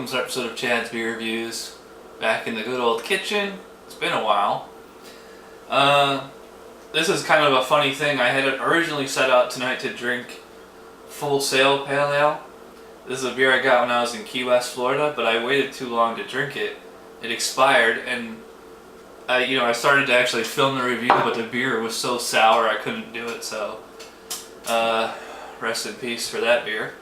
welcome to episode of Chad's Beer Reviews. Back in the good old kitchen. It's been a while. This is kind of a funny thing. I had originally set out tonight to drink Full Sail Pale Ale. This is a beer I got when I was in Key West, Florida, but I waited too long to drink it. It expired, and I started to actually film the review, but the beer was so sour I couldn't do it. So, rest in peace for that beer.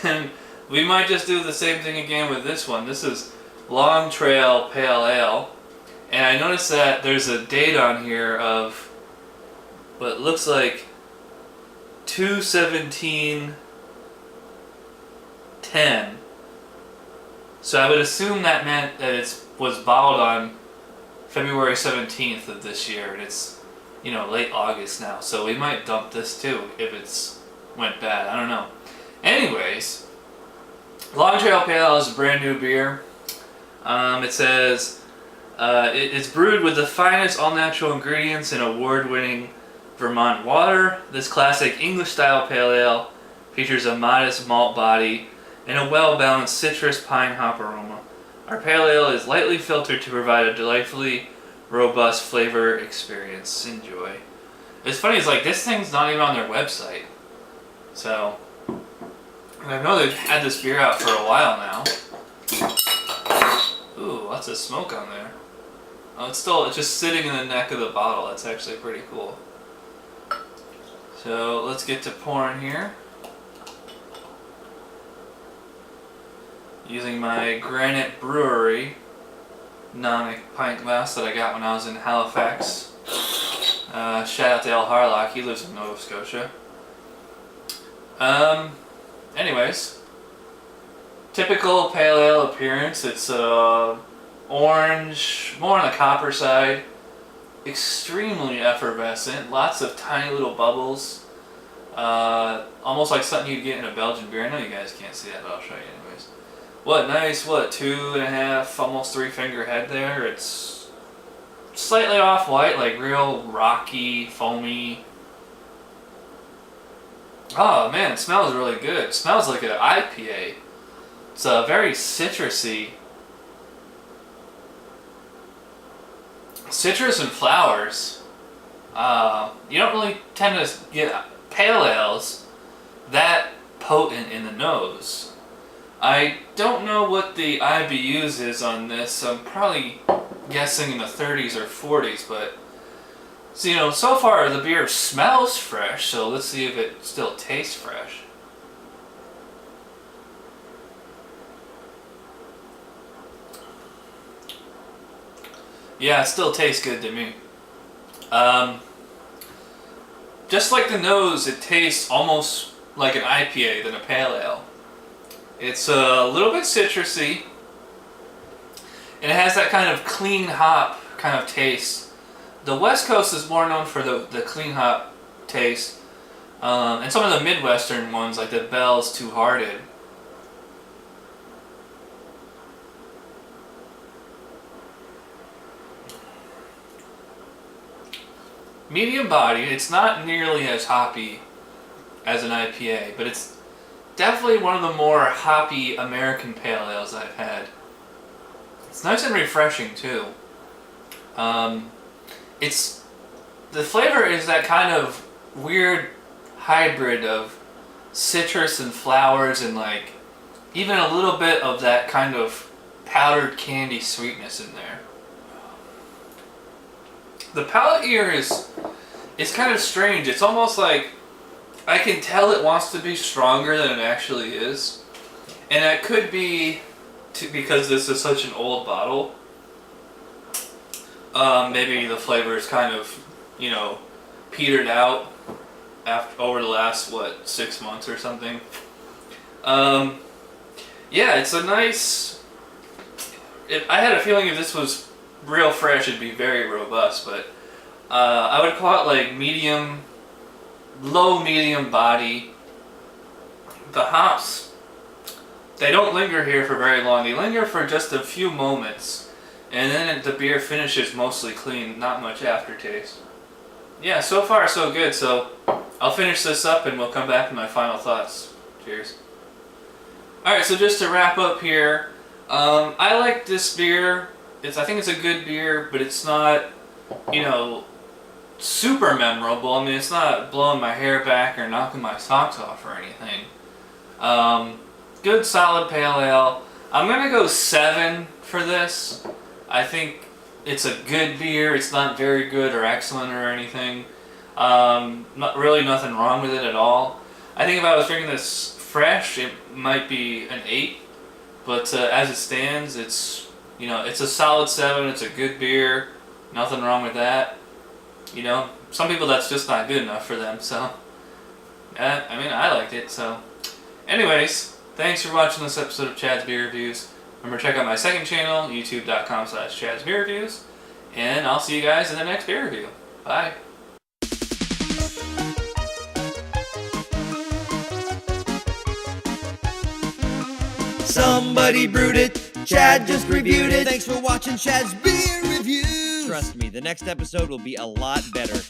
And we might just do the same thing again with this one. This is Long Trail Pale Ale, and I noticed that there's a date on here of what looks like 2/17/10. So I would assume that meant that it was bottled on February 17th of this year, and it's late August now. So we might dump this too if it's went bad. I don't know. Anyways, Long Trail Pale Ale is a brand new beer. It says it's brewed with the finest all-natural ingredients and award-winning Vermont water. This classic English-style pale ale features a modest malt body and a well-balanced citrus pine hop aroma. Our pale ale is lightly filtered to provide a delightfully robust flavor experience. Enjoy. It's funny, it's like this thing's not even on their website. So, I know they've had this beer out for a while now. Ooh, lots of smoke on there. Oh, it's just sitting in the neck of the bottle. That's actually pretty cool. So, let's get to pouring here. Using my Granite Brewery Nomic pint glass that I got when I was in Halifax. Shout out to 𝗟𝗛𝗥𝗡𝗥. He lives in Nova Scotia. Anyways, typical pale ale appearance. It's orange, more on the copper side, extremely effervescent, lots of tiny little bubbles, almost like something you'd get in a Belgian beer. I know you guys can't see that, but I'll show you anyways. What nice, 2.5, almost 3 finger head there. It's slightly off white, like real rocky, foamy. Oh man, it smells really good. It smells like an IPA. It's very citrusy. Citrus and flowers. You don't really tend to get pale ales that potent in the nose. I don't know what the IBUs is on this. I'm probably guessing in the 30s or 40s, but so far the beer smells fresh, so let's see if it still tastes fresh. Yeah, it still tastes good to me. Just like the nose, it tastes almost like an IPA than a pale ale. It's a little bit citrusy, and it has that kind of clean hop kind of taste. The West Coast is more known for the clean hop taste, and some of the Midwestern ones, like the Bell's Two Hearted. Medium bodied. It's not nearly as hoppy as an IPA, but it's definitely one of the more hoppy American pale ales I've had. It's nice and refreshing too. The flavor is that kind of weird hybrid of citrus and flowers, and like even a little bit of that kind of powdered candy sweetness in there. The palate here is kind of strange. It's almost like I can tell it wants to be stronger than it actually is, and that could be because this is such an old bottle. Maybe the flavor is kind of, petered out over the last, 6 months or something. Yeah, it's a nice... I had a feeling if this was real fresh, it'd be very robust, but I would call it like low medium body. The hops, they don't linger here for very long. They linger for just a few moments. And then the beer finishes mostly clean, not much aftertaste. Yeah, so far so good. So I'll finish this up and we'll come back to my final thoughts. Cheers. Alright, so just to wrap up here, I like this beer. I think it's a good beer, but it's not, you know, super memorable. I mean, it's not blowing my hair back or knocking my socks off or anything. Good solid pale ale. I'm gonna go 7 for this. I think it's a good beer. It's not very good or excellent or anything. Not really nothing wrong with it at all. I think if I was drinking this fresh, it might be an 8. But as it stands, it's, you know, it's a solid 7. It's a good beer. Nothing wrong with that. You know, some people that's just not good enough for them. So, I mean, I liked it. So, anyways, thanks for watching this episode of Chad's Beer Reviews. Remember to check out my second channel, youtube.com/Chad'sBeerReviews. And I'll see you guys in the next beer review. Bye. Somebody brewed it, Chad just reviewed it. Thanks for watching Chad's Beer Reviews. Trust me, the next episode will be a lot better.